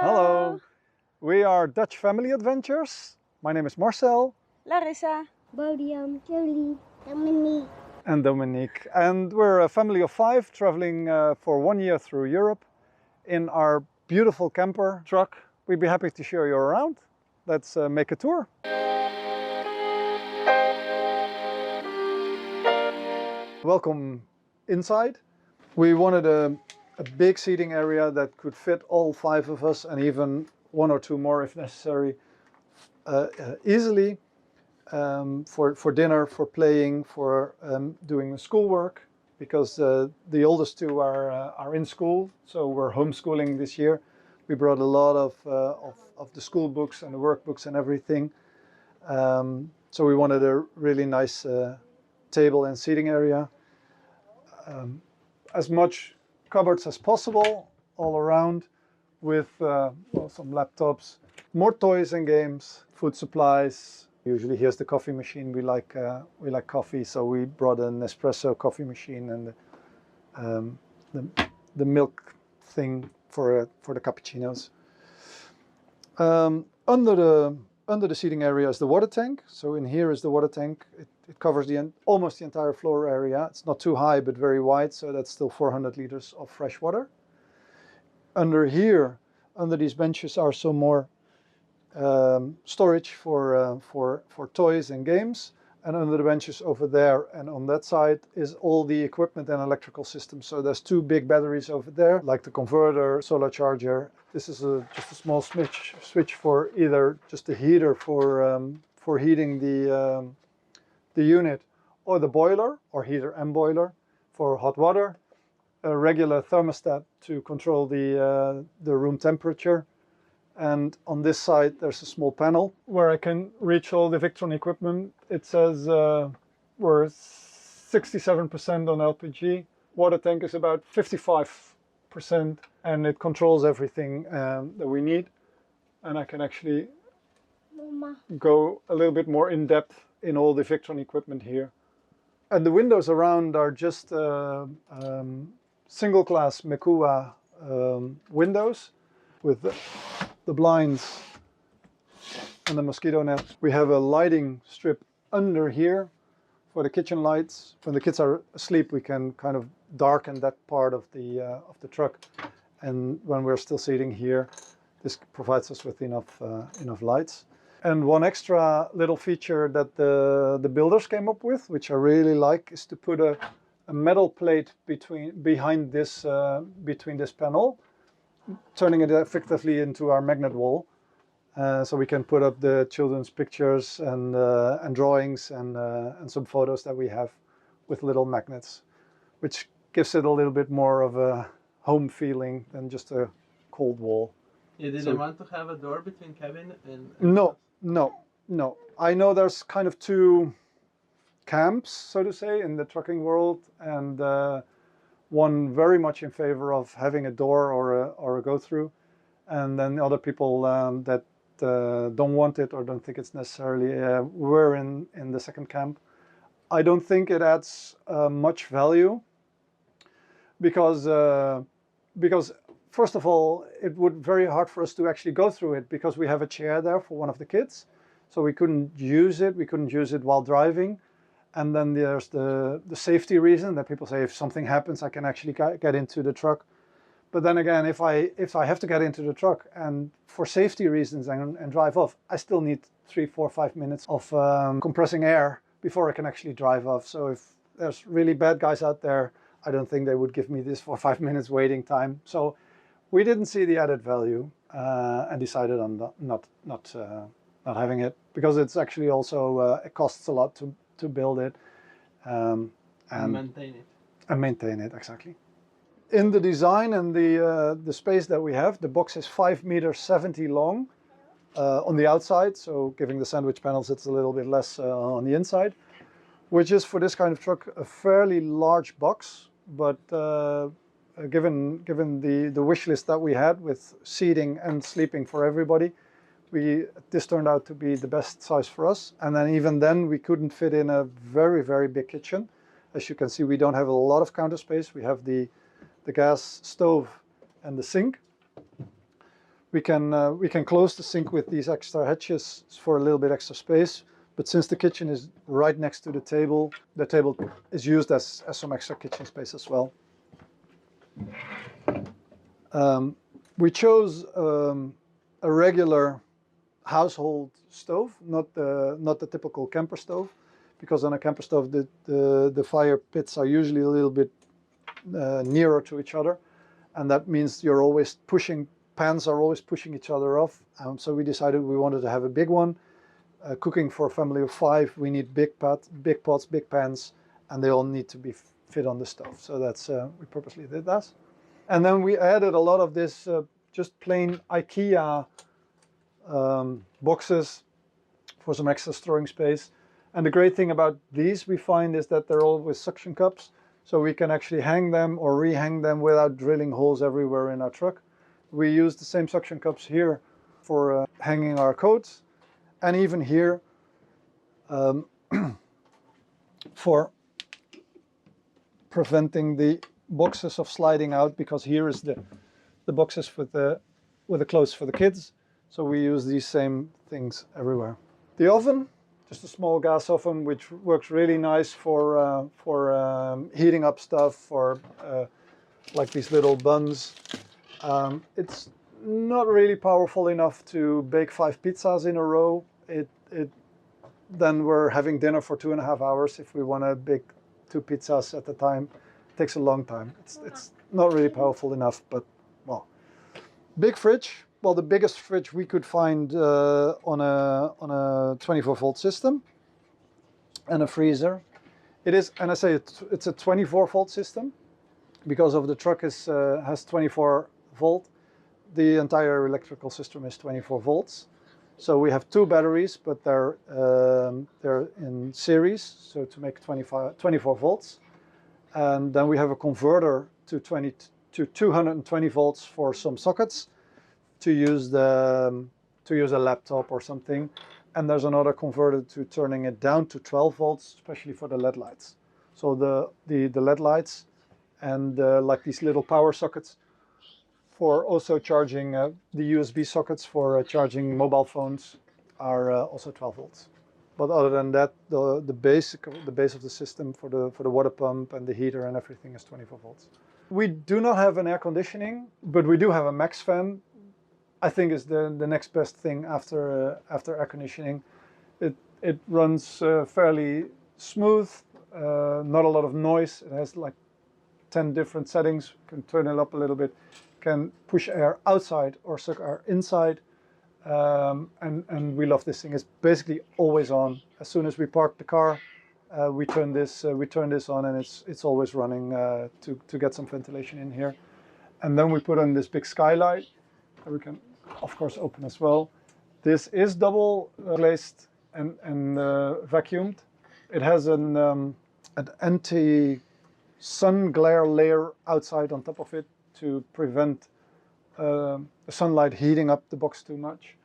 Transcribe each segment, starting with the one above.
Hello. We are Dutch Family Adventures. My name is Marcel. Larissa. Bodiam, Jolie, Dominique. And Dominique. And we're a family of 5 traveling for 1 year through Europe in our beautiful camper truck. We'd be happy to show you around. Let's make a tour. Welcome inside. We wanted a big seating area that could fit all 5 of us and even 1 or 2 more if necessary easily for dinner, for playing, for doing schoolwork, because the oldest 2 are in school, so we're homeschooling this year. We brought a lot of the school books and the workbooks and everything. So we wanted a really nice table and seating area. As much cupboards as possible all around, with some laptops, more toys and games, food supplies. Usually here's the coffee machine. We like coffee, so we brought an espresso coffee machine and the milk thing for the cappuccinos. Under the seating area is the water tank. So in here is the water tank. It covers almost the entire floor area. It's not too high, but very wide, so that's still 400 liters of fresh water. Under here, under these benches, are some more storage for toys and games. And under the benches over there and on that side is all the equipment and electrical systems. So there's 2 big batteries over there, like the converter, solar charger. This is just a small switch for either just a heater for heating the unit, or the boiler, or heater and boiler for hot water. A regular thermostat to control the room temperature. And on this side there's a small panel where I can reach all the Victron equipment. It says we're 67% on LPG. Water tank is about 55%, and it controls everything that we need. And I can actually go a little bit more in depth in all the Victron equipment here. And the windows around are just single glass Mekua windows with the blinds and the mosquito net. We have a lighting strip under here for the kitchen lights. When the kids are asleep, we can kind of darken that part of the truck. And when we're still sitting here, this provides us with enough lights. And one extra little feature that the builders came up with, which I really like, is to put a metal plate behind this between this panel, turning it effectively into our magnet wall, so we can put up the children's pictures and drawings and some photos that we have with little magnets, which gives it a little bit more of a home feeling than just a cold wall. You didn't want to have a door between cabin and No. I know there's kind of 2 camps, so to say, in the trucking world, and one very much in favor of having a door or a go-through, and then other people that don't want it or don't think it's necessarily. We're in the second camp. I don't think it adds much value, because first of all, it would be very hard for us to actually go through it, because we have a chair there for one of the kids, so we couldn't use it. We couldn't use it while driving. And then there's the safety reason that people say, if something happens, I can actually get into the truck. But then again, if I have to get into the truck and for safety reasons and drive off, I still need 3, 4, 5 minutes of compressing air before I can actually drive off. So if there's really bad guys out there, I don't think they would give me this 4 or 5 minutes waiting time. So we didn't see the added value and decided on not having it, because it's actually also it costs a lot to build it and maintain it exactly. In the design and the space that we have, the box is 5.70 meters long on the outside, so giving the sandwich panels it's a little bit less on the inside, which is for this kind of truck a fairly large box. But given the wish list that we had with seating and sleeping for everybody, this turned out to be the best size for us. And then even then we couldn't fit in a very, very big kitchen. As you can see, we don't have a lot of counter space. We have the gas stove and the sink. We can close the sink with these extra hatches for a little bit extra space. But since the kitchen is right next to the table is used as some extra kitchen space as well. We chose a regular household stove, not the typical camper stove, because on a camper stove the fire pits are usually a little bit nearer to each other, and that means you're always pushing, pans are always pushing each other off. So we decided we wanted to have a big one. Cooking for a family of 5, we need big pots, big pans, and they all need to be fit on the stove. So that's we purposely did that. And then we added a lot of this just plain IKEA boxes for some extra storing space. And the great thing about these, we find, is that they're all with suction cups, so we can actually hang them or rehang them without drilling holes everywhere in our truck. We use the same suction cups here for hanging our coats, and even here for preventing the boxes of sliding out, because here is the boxes with the clothes for the kids. So we use these same things everywhere. The oven, just a small gas oven, which works really nice for heating up stuff, for like these little buns. It's not really powerful enough to bake 5 pizzas in a row. Then we're having dinner for 2.5 hours. If we want to bake 2 pizzas at a time, it takes a long time. It's not really powerful enough, but well. Big fridge. Well, the biggest fridge we could find on a 24-volt system, and a freezer. It is, and I say it's a 24-volt system because of the truck has 24 volt. The entire electrical system is 24 volts. So we have 2 batteries, but they're in series, so to make 24 volts. And then we have a converter to 220 volts for some sockets, to use a laptop or something, and there's another converter to turning it down to 12 volts, especially for the LED lights. So the LED lights and like these little power sockets for also charging the USB sockets for charging mobile phones are also 12 volts. But other than that, the base of the system for the water pump and the heater and everything is 24 volts. We do not have an air conditioning, but we do have a max fan. I think is the next best thing after air conditioning. It runs fairly smooth, not a lot of noise. It has like 10 different settings. You can turn it up a little bit, can push air outside or suck air inside, and we love this thing. It's basically always on. As soon as we park the car, we turn this on, and it's always running to get some ventilation in here. And then we put on this big skylight that we can of course open as well. This is double glazed and vacuumed. It has an anti-sun glare layer outside on top of it to prevent the sunlight heating up the box too much.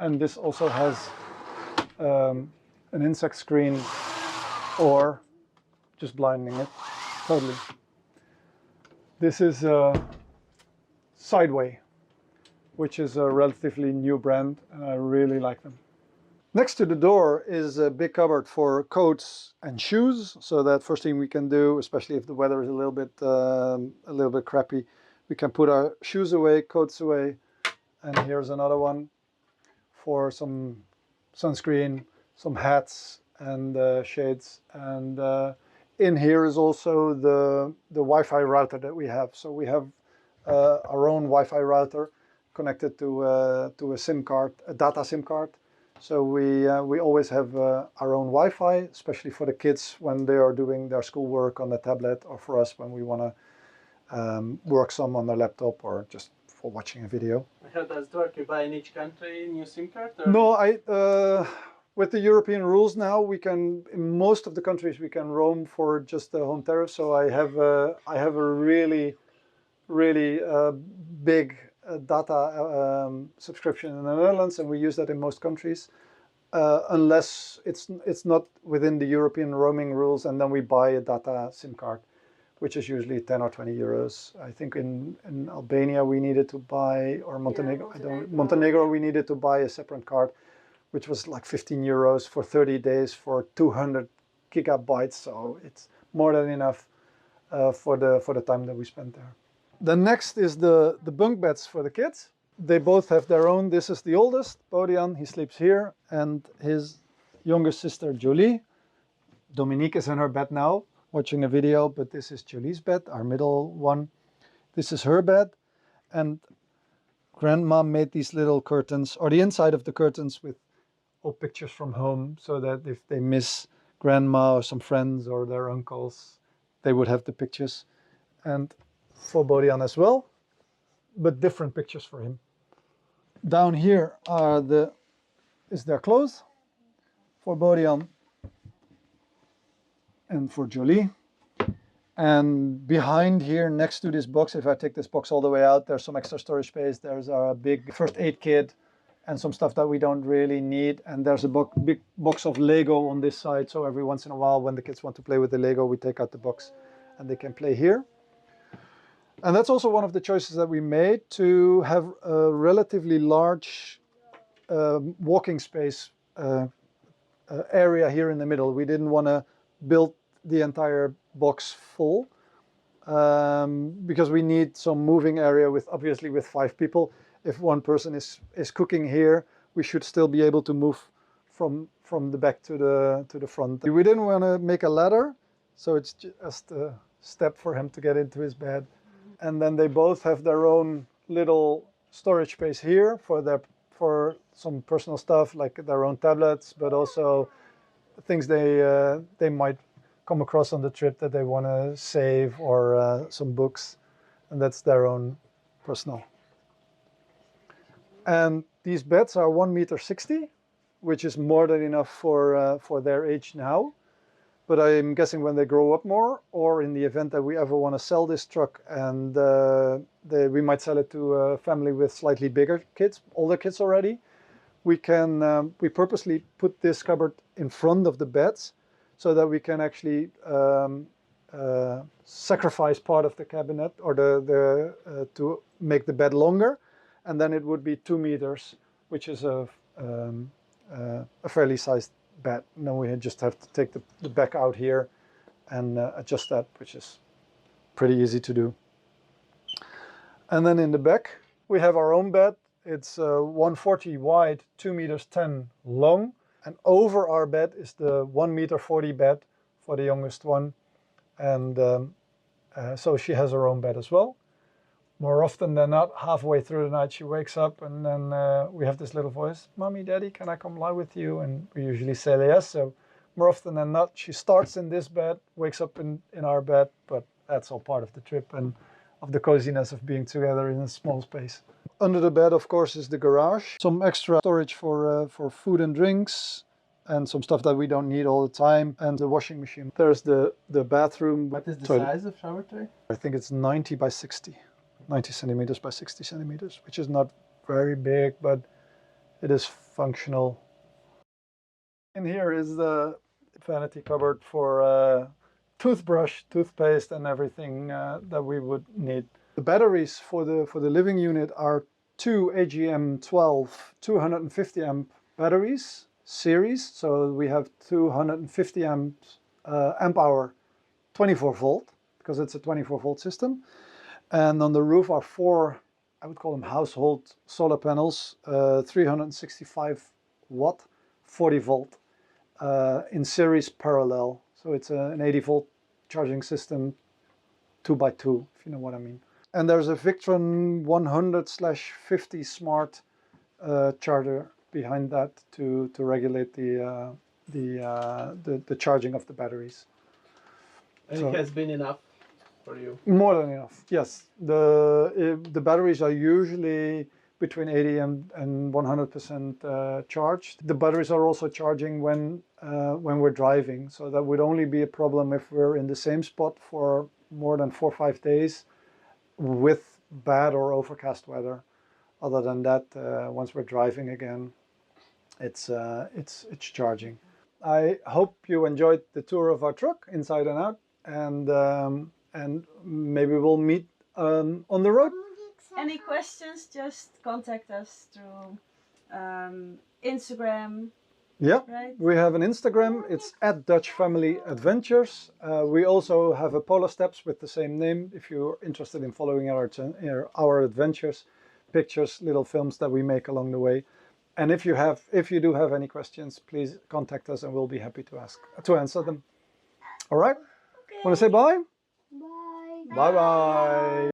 And this also has an insect screen, or just blinding it totally. This is Sideway, which is a relatively new brand, and I really like them. Next to the door is a big cupboard for coats and shoes. So that first thing we can do, especially if the weather is a little bit crappy, we can put our shoes away, coats away. And here's another one for some sunscreen, some hats and shades. And in here is also the Wi-Fi router that we have. So we have our own Wi-Fi router connected to a SIM card, a data SIM card. So we always have our own Wi-Fi, especially for the kids when they are doing their schoolwork on the tablet, or for us when we want to work some on the laptop, or just for watching a video. How does it work? You buy in each country new SIM card? Or? No, with the European rules now, we can, in most of the countries, we can roam for just the home tariff. So I have a really big data subscription in the Netherlands, and we use that in most countries, unless it's not within the European roaming rules, and then we buy a data SIM card. which is usually 10 or 20 euros. I think in Albania we needed to buy, or Montenegro, Montenegro we needed to buy a separate card, which was like 15 euros for 30 days for 200 gigabytes. So it's more than enough for the time that we spent there. The next is the bunk beds for the kids. They both have their own. This is the oldest, Bodian, he sleeps here, and his younger sister, Jolie. Dominique is in her bed now, watching a video, but this is Jolie's bed, our middle one. This is her bed, and Grandma made these little curtains, or the inside of the curtains, with old pictures from home, so that if they miss Grandma or some friends or their uncles, they would have the pictures. And for Bodian as well, but different pictures for him. Down here is their clothes for Bodian and for Jolie. And behind here, next to this box, if I take this box all the way out, there's some extra storage space. There's a big first aid kit and some stuff that we don't really need. And there's a big box of Lego on this side. So every once in a while, when the kids want to play with the Lego, we take out the box and they can play here. And that's also one of the choices that we made, to have a relatively large walking space area here in the middle. We didn't want to build the entire box full because we need some moving area with, obviously, with 5 people. If one person is cooking here, we should still be able to move from the back to the front. We didn't want to make a ladder, so it's just a step for him to get into his bed. And then they both have their own little storage space here for some personal stuff, like their own tablets, but also things they might come across on the trip that they want to save, or some books, and that's their own personal. And these beds are 1.60 meters, which is more than enough for their age now. But I'm guessing when they grow up more, or in the event that we ever want to sell this truck, and we might sell it to a family with slightly bigger kids, older kids already, we purposely put this cupboard in front of the beds so that we can actually sacrifice part of the cabinet, or to make the bed longer, and then it would be 2 meters, which is a fairly sized bed. And then we just have to take the back out here and adjust that, which is pretty easy to do. And then in the back we have our own bed. It's 140 wide, 2.10 meters long, and over our bed is the 1.40 meter bed for the youngest one, and so she has her own bed as well. More often than not, halfway through the night she wakes up, and then we have this little voice, "Mommy, Daddy, can I come lie with you?" And we usually say yes. So more often than not, she starts in this bed, wakes up in our bed, but that's all part of the trip and of the coziness of being together in a small space. Under the bed, of course, is the garage. Some extra storage for food and drinks, and some stuff that we don't need all the time, and the washing machine. There's the bathroom. What is the toilet. size of shower tray? I think it's 90 by 60. 90 centimeters by 60 centimeters, which is not very big, but it is functional. In here is the vanity cupboard for toothbrush, toothpaste, and everything that we would need. The batteries for the living unit are 2 AGM12 250 amp batteries series. So we have 250 amp hour 24 volt, because it's a 24 volt system. And on the roof are 4, I would call them household solar panels, 365 watt, 40 volt, in series parallel. So it's an 80 volt charging system, 2x2, if you know what I mean. And there's a Victron 100/50 smart charger behind that to regulate the charging of the batteries. And So, it has been enough for you? More than enough, yes. The batteries are usually between 80 and 100% charged. The batteries are also charging when we're driving, so that would only be a problem if we're in the same spot for more than 4 or 5 days with bad or overcast weather. Other than that, once we're driving again, it's charging. I hope you enjoyed the tour of our truck inside and out, and and maybe we'll meet on the road. Any questions, just contact us through Instagram, Yeah, right? we have an Instagram. It's at Dutch Family Adventures. We also have a Polar Steps with the same name. If you're interested in following our adventures, pictures, little films that we make along the way. And if you do have any questions, please contact us, and we'll be happy to answer them. All right. Okay. Want to say bye? Bye. Bye bye.